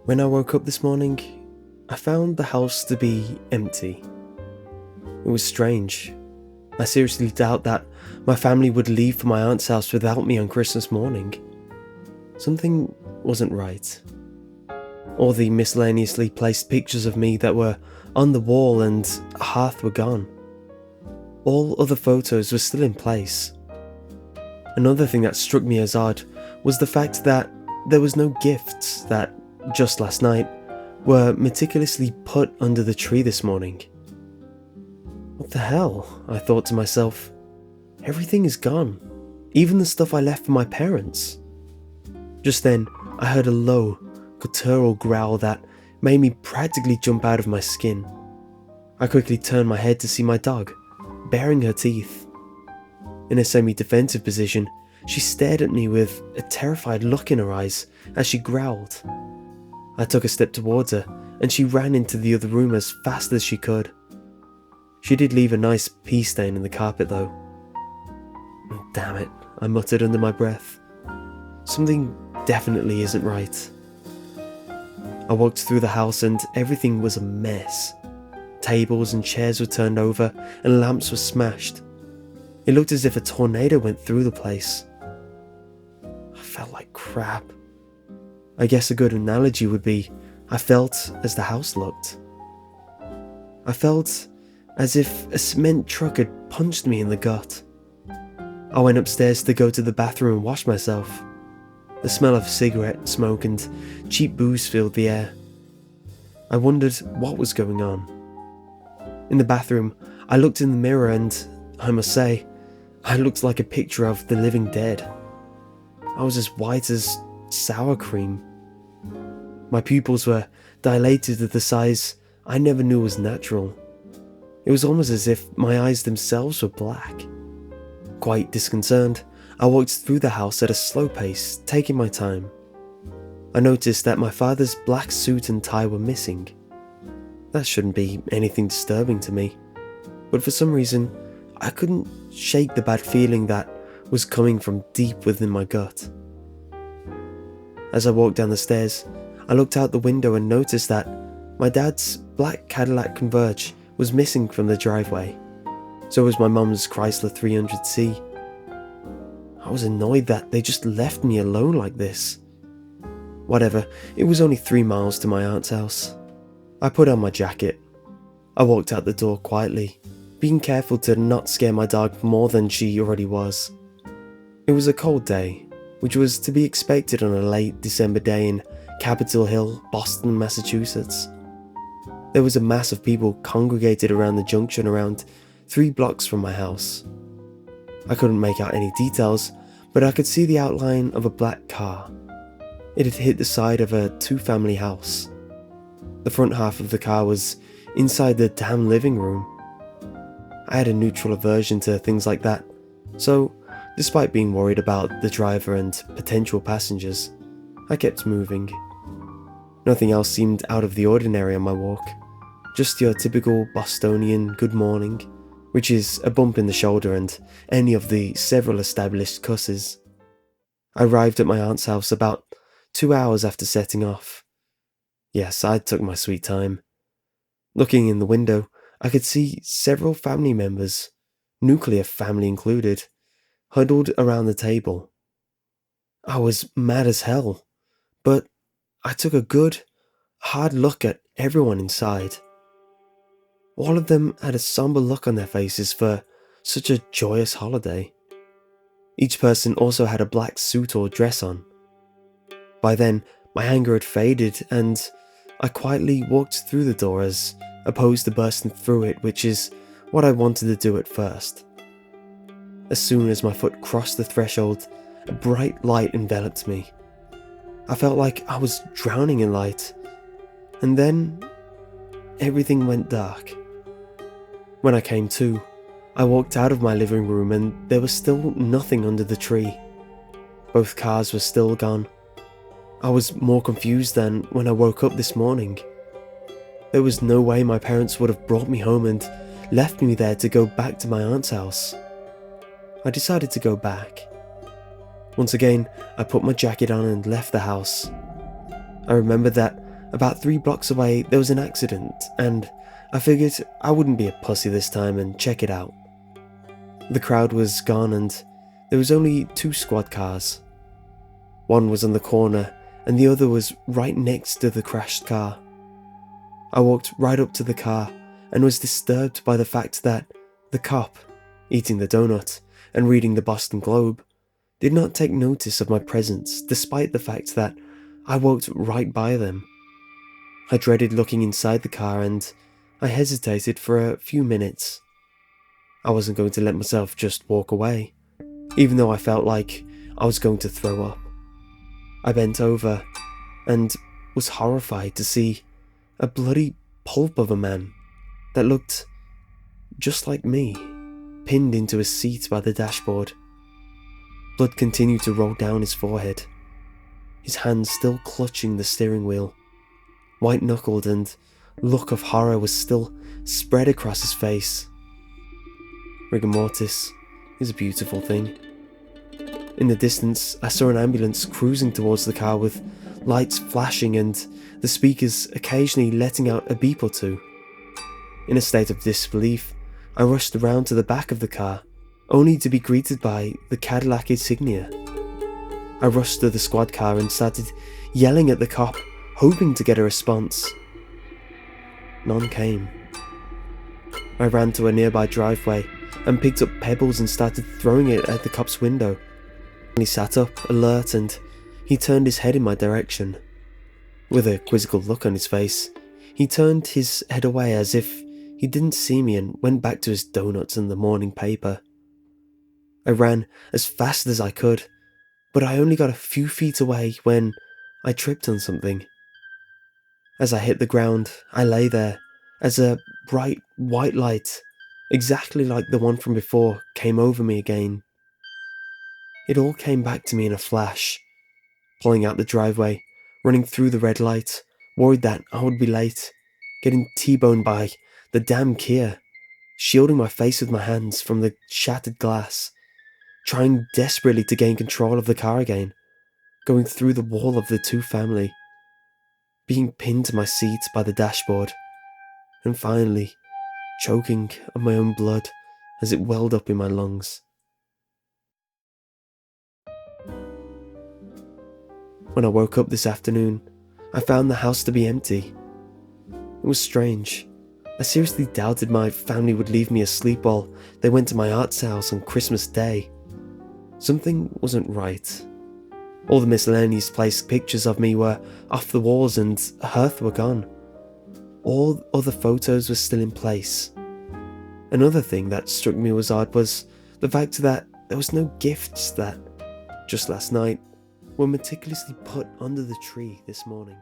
When I woke up this morning, I found the house to be empty. It was strange. I seriously doubt that my family would leave for my aunt's house without me on Christmas morning. Something wasn't right. All the miscellaneously placed pictures of me that were on the wall and hearth were gone. All other photos were still in place. Another thing that struck me as odd was the fact that there was no gifts that, just last night, were meticulously put under the tree this morning. What the hell? I thought to myself. Everything is gone, even the stuff I left for my parents. Just then, I heard a low, guttural growl that made me practically jump out of my skin. I quickly turned my head to see my dog, baring her teeth. In a semi-defensive position, she stared at me with a terrified look in her eyes as she growled. I took a step towards her, and she ran into the other room as fast as she could. She did leave a nice pee stain in the carpet though. Damn it, I muttered under my breath. Something definitely isn't right. I walked through the house and everything was a mess. Tables and chairs were turned over and lamps were smashed. It looked as if a tornado went through the place. I felt like crap. I guess a good analogy would be, I felt as the house looked. I felt as if a cement truck had punched me in the gut. I went upstairs to go to the bathroom and wash myself. The smell of cigarette smoke and cheap booze filled the air. I wondered what was going on. In the bathroom, I looked in the mirror and, I must say, I looked like a picture of the living dead. I was as white as sour cream. My pupils were dilated to the size I never knew was natural. It was almost as if my eyes themselves were black. Quite disconcerted, I walked through the house at a slow pace, taking my time. I noticed that my father's black suit and tie were missing. That shouldn't be anything disturbing to me, but for some reason, I couldn't shake the bad feeling that was coming from deep within my gut. As I walked down the stairs, I looked out the window and noticed that my dad's black Cadillac Converge was missing from the driveway. So was my mum's Chrysler 300C. I was annoyed that they just left me alone like this. Whatever, it was only 3 miles to my aunt's house. I put on my jacket. I walked out the door quietly, being careful to not scare my dog more than she already was. It was a cold day, which was to be expected on a late December day in Capitol Hill, Boston, Massachusetts. There was a mass of people congregated around the junction around 3 blocks from my house. I couldn't make out any details, but I could see the outline of a black car. It had hit the side of a 2-family house. The front half of the car was inside the damn living room. I had a neutral aversion to things like that, so despite being worried about the driver and potential passengers, I kept moving. Nothing else seemed out of the ordinary on my walk, just your typical Bostonian good morning, which is a bump in the shoulder and any of the several established cusses. I arrived at my aunt's house about 2 hours after setting off. Yes, I took my sweet time. Looking in the window, I could see several family members, nuclear family included, huddled around the table. I was mad as hell, but I took a good, hard look at everyone inside. All of them had a somber look on their faces for such a joyous holiday. Each person also had a black suit or dress on. By then, my anger had faded and I quietly walked through the door as opposed to bursting through it, which is what I wanted to do at first. As soon as my foot crossed the threshold, a bright light enveloped me. I felt like I was drowning in light. And then, everything went dark. When I came to, I walked out of my living room and there was still nothing under the tree. Both cars were still gone. I was more confused than when I woke up this morning. There was no way my parents would have brought me home and left me there to go back to my aunt's house. I decided to go back. Once again, I put my jacket on and left the house. I remembered that About 3 blocks away, there was an accident, and I figured I wouldn't be a pussy this time and check it out. The crowd was gone and there was only 2 squad cars. One was on the corner and the other was right next to the crashed car. I walked right up to the car and was disturbed by the fact that the cop, eating the donut and reading the Boston Globe, did not take notice of my presence despite the fact that I walked right by them. I dreaded looking inside the car and I hesitated for a few minutes. I wasn't going to let myself just walk away, even though I felt like I was going to throw up. I bent over and was horrified to see a bloody pulp of a man that looked just like me, pinned into his seat by the dashboard. Blood continued to roll down his forehead, his hands still clutching the steering wheel. White-knuckled and look of horror was still spread across his face. Rigor mortis is a beautiful thing. In the distance, I saw an ambulance cruising towards the car with lights flashing and the speakers occasionally letting out a beep or two. In a state of disbelief, I rushed around to the back of the car, only to be greeted by the Cadillac insignia. I rushed to the squad car and started yelling at the cop, hoping to get a response. None came. I ran to a nearby driveway and picked up pebbles and started throwing it at the cop's window. He sat up, alert, and he turned his head in my direction. With a quizzical look on his face, he turned his head away as if he didn't see me and went back to his donuts and the morning paper. I ran as fast as I could, but I only got a few feet away when I tripped on something. As I hit the ground, I lay there as a bright white light, exactly like the one from before, came over me again. It all came back to me in a flash. Pulling out the driveway, running through the red light, worried that I would be late, getting T-boned by the damn Kia, shielding my face with my hands from the shattered glass, trying desperately to gain control of the car again, going through the wall of the 2 family, being pinned to my seat by the dashboard, and finally choking on my own blood as it welled up in my lungs. When I woke up this afternoon, I found the house to be empty. It was strange. I seriously doubted my family would leave me asleep while they went to my aunt's house on Christmas Day. Something wasn't right. All the miscellaneous placed pictures of me were off the walls and a hearth were gone. All other photos were still in place. Another thing that struck me was odd was the fact that there was no gifts that, just last night, were meticulously put under the tree this morning.